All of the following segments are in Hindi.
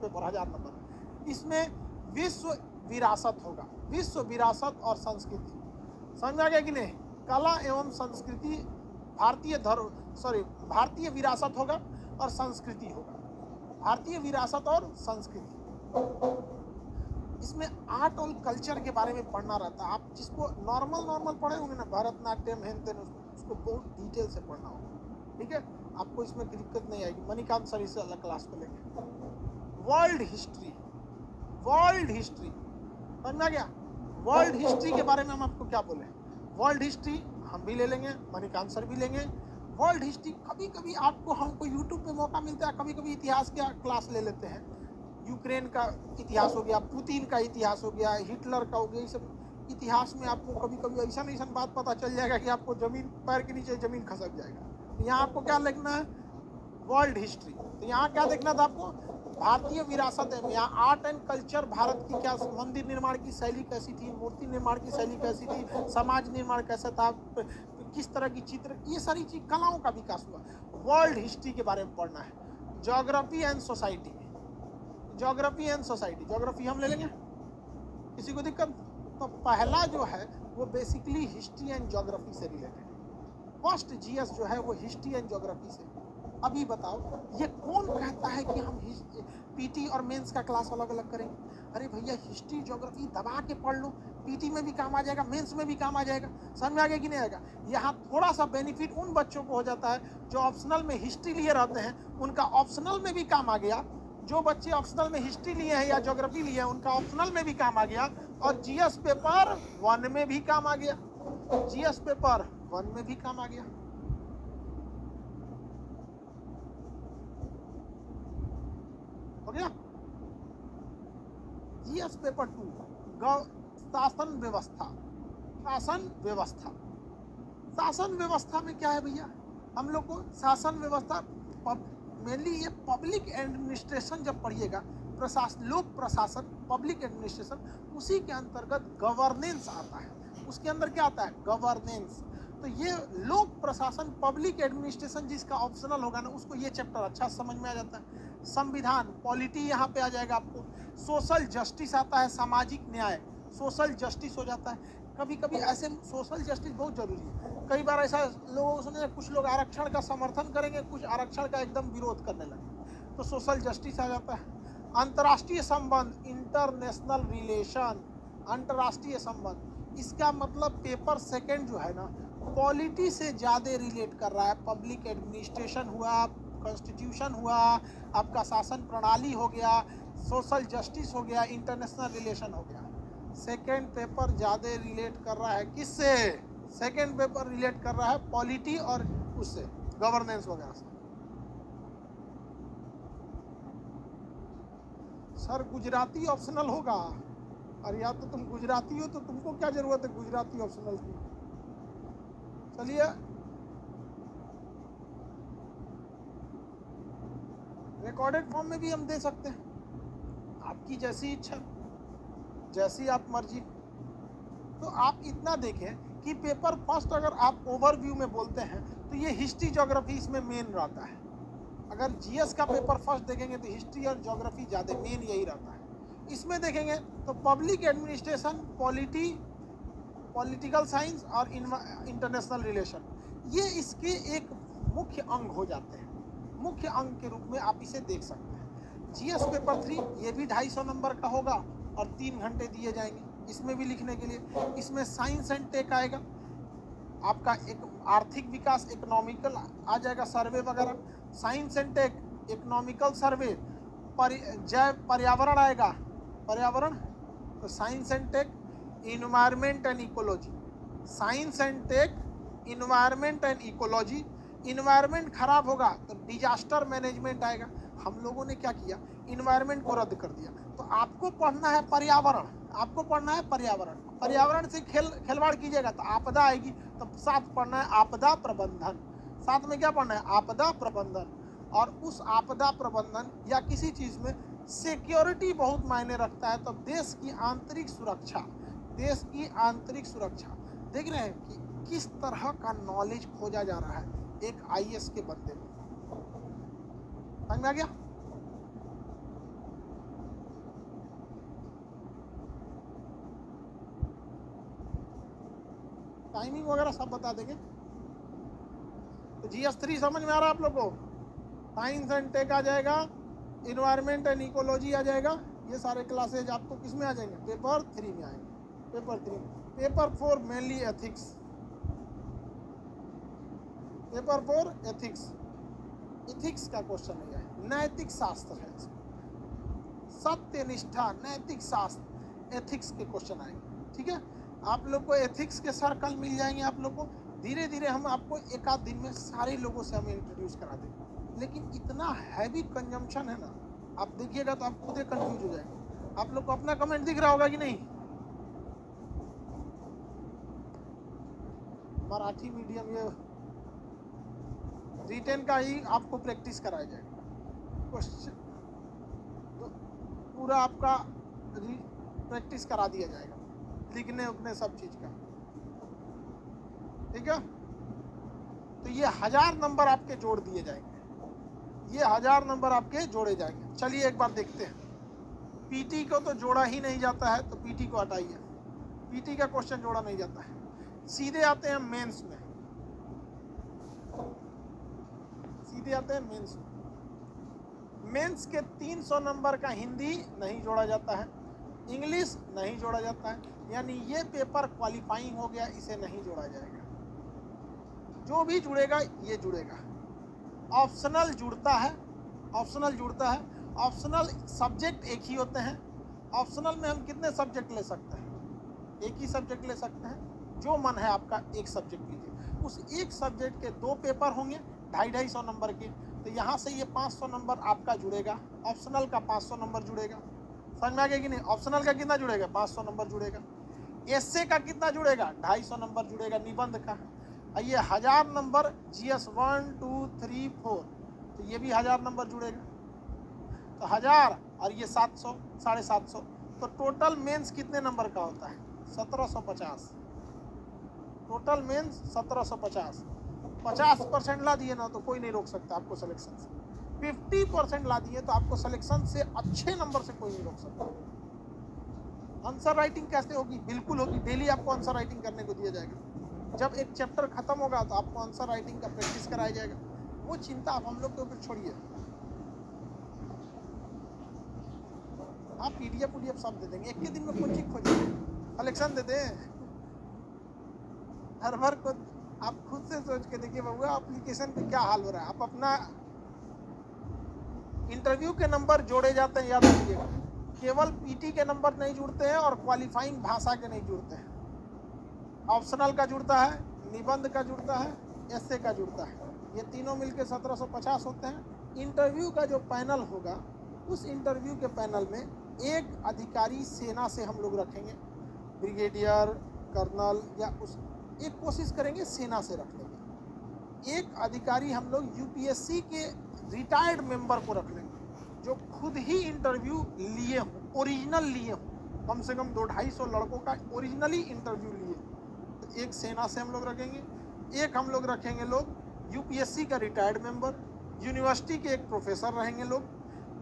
Paper 1000 number. इसमें विश्व विरासत होगा, विश्व विरासत और संस्कृति, समझ आ गया कि नहीं? कला एवं संस्कृति, भारतीय विरासत होगा और संस्कृति होगा, भारतीय विरासत और संस्कृति। इसमें आर्ट और कल्चर के बारे में पढ़ना रहता है। आप जिसको नॉर्मल पढ़े होंगे ना, भरतनाट्यम हेन तेन, उसको बहुत डिटेल से पढ़ना होगा, ठीक है? आपको इसमें दिक्कत नहीं आएगी। मणिकांत सर इससे अलग क्लास को लेंगे। वर्ल्ड हिस्ट्री, वर्ल्ड हिस्ट्री समझ में आ गया? वर्ल्ड हिस्ट्री के बारे में हम आपको क्या बोले? वर्ल्ड हिस्ट्री हम भी ले लेंगे, मणिकांत सर भी लेंगे। वर्ल्ड हिस्ट्री कभी कभी आपको, हमको यूट्यूब पे मौका मिलता है, कभी कभी इतिहास का क्लास ले लेते हैं। यूक्रेन का इतिहास हो गया, पुतिन का इतिहास हो गया, हिटलर का हो गया, ये सब इतिहास में आपको कभी कभी ऐसा बात पता चल जाएगा कि आपको जमीन, पैर के नीचे जमीन खसक जाएगा। तो यहाँ आपको क्या लिखना है? World history. तो यहाँ क्या देखना था आपको? भारतीय विरासत है। यहाँ आर्ट एंड कल्चर, भारत की क्या, मंदिर निर्माण की शैली कैसी थी, मूर्ति निर्माण की शैली कैसी थी, समाज निर्माण कैसा था, किस तरह की चित्र, ये सारी चीज, कलाओं का विकास हुआ। वर्ल्ड हिस्ट्री के बारे में पढ़ना है। Geography and society, geography and society, geography हम ले लेंगे, किसी को दिक्कत? तो पहला जो है वो बेसिकली हिस्ट्री एंड ज्योग्राफी से रिलेटेड है। फर्स्ट जीएस जो है वो हिस्ट्री एंड ज्योग्राफी से। अभी बताओ, ये कौन कहता है कि हम पीटी और मेंस का क्लास अलग अलग करेंगे? अरे भैया, हिस्ट्री ज्योग्राफी दबा के पढ़ लो, पीटी में भी काम आ जाएगा, मेंस में भी काम आ जाएगा। समझ में आ गया कि नहीं आएगा? यहाँ थोड़ा सा बेनिफिट उन बच्चों को हो जाता है जो ऑप्शनल में हिस्ट्री लिए रहते हैं, उनका ऑप्शनल में भी काम आ गया। जो बच्चे ऑप्शनल में हिस्ट्री लिए हैं या ज्योग्राफी लिए हैं, उनका ऑप्शनल में भी काम आ गया, और जीएस पेपर 1 में भी काम आ गया, जीएस पेपर 1 में भी काम आ गया। हो गया? जीएस पेपर 2 शासन व्यवस्था, शासन व्यवस्था। शासन व्यवस्था में क्या है भैया? हम लोग को शासन व्यवस्था मेनली ये पब्लिक एडमिनिस्ट्रेशन जब पढ़िएगा, लोक प्रशासन, पब्लिक एडमिनिस्ट्रेशन, उसी के अंतर्गत गवर्नेंस आता है। उसके अंदर क्या आता है? गवर्नेंस। तो ये लोक प्रशासन, पब्लिक एडमिनिस्ट्रेशन जिसका ऑप्शनल होगा ना, उसको ये चैप्टर अच्छा समझ में आ जाता है। संविधान, पॉलिटी यहाँ पे आ जाएगा आपको। सोशल जस्टिस आता है, सामाजिक न्याय, सोशल जस्टिस हो जाता है। कभी कभी ऐसे सोशल जस्टिस बहुत जरूरी है। कई बार ऐसा लोगों को सुने, कुछ लोग आरक्षण का समर्थन करेंगे, कुछ आरक्षण का एकदम विरोध करने लगे, तो सोशल जस्टिस आ जाता है। अंतर्राष्ट्रीय संबंध, इंटरनेशनल रिलेशन, अंतर्राष्ट्रीय संबंध, इसका मतलब पेपर सेकंड जो है ना, पॉलिटी से ज़्यादा रिलेट कर रहा है। पब्लिक एडमिनिस्ट्रेशन हुआ, कॉन्स्टिट्यूशन हुआ, आपका शासन प्रणाली हो गया, सोशल जस्टिस हो गया, इंटरनेशनल रिलेशन हो गया। सेकेंड पेपर ज़्यादा रिलेट कर रहा है किससे? सेकेंड पेपर रिलेट कर रहा है पॉलिटी और उससे, गवर्नेंस वगैरह से। सर गुजराती ऑप्शनल होगा? अरे यार, तो तुम गुजराती हो, तो तुमको क्या जरूरत है गुजराती ऑप्शनल की? चलिए, रिकॉर्डेड फॉर्म में भी हम दे सकते हैं, आपकी जैसी इच्छा, जैसी आप मर्जी। तो आप इतना देखें कि पेपर फर्स्ट अगर आप ओवरव्यू में बोलते हैं तो ये हिस्ट्री ज्योग्राफी इसमें मेन रहता है। अगर जीएस का पेपर फर्स्ट देखेंगे तो हिस्ट्री और ज्योग्राफी ज़्यादा मेन यही रहता है। इसमें देखेंगे तो पब्लिक एडमिनिस्ट्रेशन, पॉलिटिकल साइंस और इंटरनेशनल रिलेशन, ये इसके एक मुख्य अंग हो जाते हैं। मुख्य अंग के रूप में आप इसे देख सकते हैं। जीएस पेपर 3 ये भी 250 नंबर का होगा और 3 घंटे दिए जाएंगे इसमें भी लिखने के लिए। इसमें साइंस एंड टेक आएगा, आपका एक आर्थिक विकास, इकोनॉमिकल आ जाएगा, सर्वे वगैरह, science and tech, economical survey, जैव पर्यावरण आएगा, पर्यावरण, तो science and tech, environment and ecology, science and tech, environment and ecology. Environment खराब होगा तो डिजास्टर मैनेजमेंट आएगा। हम लोगों ने क्या किया, इन्वायरमेंट को रद्द कर दिया। तो आपको पढ़ना है पर्यावरण, आपको पढ़ना है पर्यावरण। पर्यावरण से खिलवाड़ कीजिएगा तो आपदा आएगी। तो साथ पढ़ना है आपदा प्रबंधन, साथ में क्या पढ़ना है? आपदा प्रबंधन। और उस आपदा प्रबंधन या किसी चीज़ में सिक्योरिटी बहुत मायने रखता है। तो देश की आंतरिक सुरक्षा, देश की आंतरिक सुरक्षा, देख रहे हैं कि किस तरह का नॉलेज खोजा जा रहा है एक आईएएस के बंदे में। समझ में आ गया? टाइमिंग वगैरह सब बता देंगे। तो GS3 समझ में आ रहा है आप लोग को? साइंस एंड टेक आ जाएगा, इन्वायरमेंट एंड इकोलॉजी आ जाएगा। ये सारे क्लासेज आपको किस में आ जाएंगे? पेपर 3 में आएंगे। Paper 3। Paper 4 mainly ethics. Paper 4 ethics. Ethics का क्वेश्चन नहीं है, नैतिक शास्त्र है, सत्य निष्ठा नैतिक शास्त्र एथिक्स के क्वेश्चन आएंगे। ठीक है, आप लोग को एथिक्स के सर कल मिल जाएंगे। आप लोग को धीरे धीरे हम आपको एक आध दिन में सारे लोगों से हम इंट्रोड्यूस करा देंगे, लेकिन इतना हैवी कंजम्पशन है ना, आप देखिएगा तो आप खुद ही कंफ्यूज हो जाएंगे। आप लोग को अपना कमेंट दिख रहा होगा कि नहीं? मराठी मीडियम ये रिटेन का ही आपको प्रैक्टिस कराया जाएगा। क्वेश्चन तो पूरा आपका प्रैक्टिस करा दिया जाएगा, लिखने उखने सब चीज का। ठीक है, तो ये 1000 नंबर आपके जोड़ दिए जाएंगे। ये 1000 नंबर आपके जोड़े जाएंगे। चलिए एक बार देखते हैं। पीटी को तो जोड़ा ही नहीं जाता है, तो पीटी को हटाइए। पीटी का क्वेश्चन जोड़ा नहीं जाता है। सीधे आते हैं मेंस में। सीधे आते हैं मेंस में। मेंस के 300 नंबर का हिंदी नहीं जोड़ा जाता है, इंग्लिश नहीं जोड़ा जाता है, यानी ये पेपर क्वालिफाइंग हो गया, इसे नहीं जोड़ा जाएगा। जो भी जुड़ेगा ये जुड़ेगा। ऑप्शनल जुड़ता है, ऑप्शनल जुड़ता है। ऑप्शनल सब्जेक्ट एक ही होते हैं। ऑप्शनल में हम कितने सब्जेक्ट ले सकते हैं? एक ही सब्जेक्ट ले सकते हैं। जो मन है आपका एक सब्जेक्ट लीजिए। उस एक सब्जेक्ट के 2 पेपर होंगे 250-250 नंबर के। तो यहाँ से ये 500 नंबर आपका जुड़ेगा। ऑप्शनल का 500 नंबर जुड़ेगा। समझ में आ गया कि नहीं? ऑप्शनल का कितना जुड़ेगा? 500 नंबर जुड़ेगा। एसए का कितना जुड़ेगा? 250 नंबर जुड़ेगा निबंध का। ये 1000 नंबर GS 1 2 3 4, तो ये भी 1000 नंबर जुड़ेगा। तो 1000 और ये 700, 750, तो टोटल मेंस कितने नंबर का होता है? 1750। Total mains 1750। 50% ला दिए ना तो कोई नहीं रोक सकता आपको सिलेक्शन से। 50% ला दिए तो आपको सिलेक्शन से अच्छे नंबर से कोई नहीं रोक सकता। आंसर राइटिंग कैसे होगी? बिल्कुल होगी। डेली आपको आंसर राइटिंग करने को दिया जाएगा। जब एक चैप्टर खत्म होगा तो आपको आंसर राइटिंग का प्रैक्टिस कराया जाएगा। वो चिंता आप हम लोग के ऊपर छोड़िए। आप PDF सब दे देंगे। एक के दिन में कोचिंग खोजिए, कलेक्शन दे दें। हर भर को आप खुद से सोच के देखिए बबुआ, एप्लीकेशन पे क्या हाल हो रहा है। आप अपना इंटरव्यू के नंबर जोड़े जाते हैं, याद रखिएगा। केवल पीटी के नंबर नहीं जुड़ते हैं और क्वालिफाइंग भाषा के नहीं जुड़ते हैं। ऑप्शनल का जुड़ता है, निबंध का जुड़ता है, एसए का जुड़ता है। ये तीनों मिलके 1750 होते हैं। इंटरव्यू का जो पैनल होगा, उस इंटरव्यू के पैनल में एक अधिकारी सेना से हम लोग रखेंगे, ब्रिगेडियर, कर्नल, या उस एक कोशिश करेंगे सेना से रख लेंगे। एक अधिकारी हम लोग यूपीएससी के रिटायर्ड मेंबर को रख लेंगे, जो खुद ही इंटरव्यू लिए हों, ओरिजिनल लिए हों। कम से कम 200-250 लड़कों का ओरिजिनली इंटरव्यू लिए। तो एक सेना से हम लोग रखेंगे, एक हम लोग रखेंगे लोग यूपीएससी का रिटायर्ड मेंबर, यूनिवर्सिटी के एक प्रोफेसर रहेंगे लोग,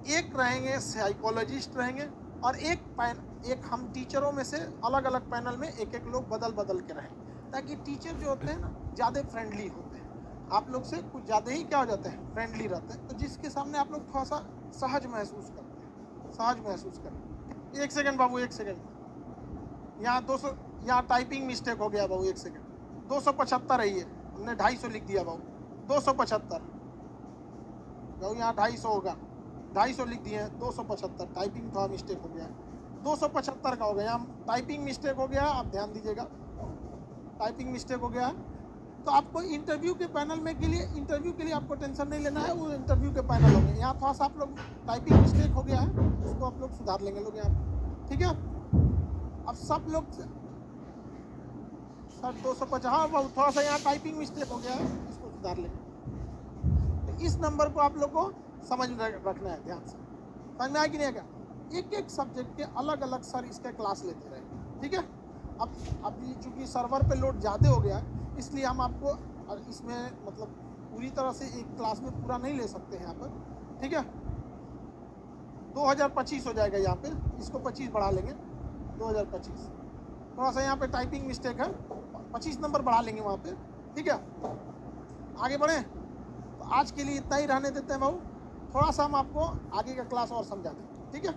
एक रहेंगे साइकोलॉजिस्ट रहेंगे, और एक हम टीचरों में से अलग अलग पैनल में एक लोग बदल बदल के रहेंगे, ताकि टीचर जो होते हैं ना ज़्यादा फ्रेंडली होते हैं, आप लोग से कुछ ज़्यादा ही क्या हो जाते हैं, फ्रेंडली रहते हैं। तो जिसके सामने आप लोग थोड़ा सा सहज महसूस करते हैं, सहज महसूस करें। 1 सेकेंड बाबू, 1 सेकेंड। यहाँ 200, यहाँ टाइपिंग मिस्टेक हो गया बाबू, 1 सेकेंड। 275 है, ये हमने 250 लिख दिया बाबू। 275 बाबू, यहाँ 250 होगा, 250 लिख दिए हैं, 275। टाइपिंग थोड़ा मिस्टेक हो गया है, 275 का हो गया। यहाँ टाइपिंग मिस्टेक हो गया, आप ध्यान दीजिएगा, टाइपिंग मिस्टेक हो गया है। तो आपको इंटरव्यू के पैनल में के लिए, इंटरव्यू के लिए आपको टेंशन नहीं लेना है, वो इंटरव्यू के पैनल होंगे। यहाँ थोड़ा सा आप लोग टाइपिंग मिस्टेक हो गया है, उसको आप लोग सुधार लेंगे लोग यहाँ, ठीक है। अब सब लोग सर 250, हाँ थोड़ा सा यहाँ टाइपिंग मिस्टेक हो गया है, इसको सुधार लेंगे। तो इस नंबर को आप लोग को समझ रखना है ध्यान से। समझ में आया कि नहीं आएगा? एक एक सब्जेक्ट के अलग अलग सर इसके क्लास लेते रहे, ठीक है। अब अभी चूँकि सर्वर पे लोड ज़्यादा हो गया, इसलिए हम आपको इसमें मतलब पूरी तरह से एक क्लास में पूरा नहीं ले सकते हैं यहाँ पर, ठीक है। 2025 हो जाएगा यहाँ पे, इसको 25 बढ़ा लेंगे, 2025। थोड़ा सा यहाँ पे टाइपिंग मिस्टेक है, 25 नंबर बढ़ा लेंगे वहाँ पे, ठीक है। आगे बढ़े, तो आज के लिए इतना ही रहने देते हैं भाऊ, थोड़ा सा हम आपको आगे का क्लास और समझा दें, ठीक है।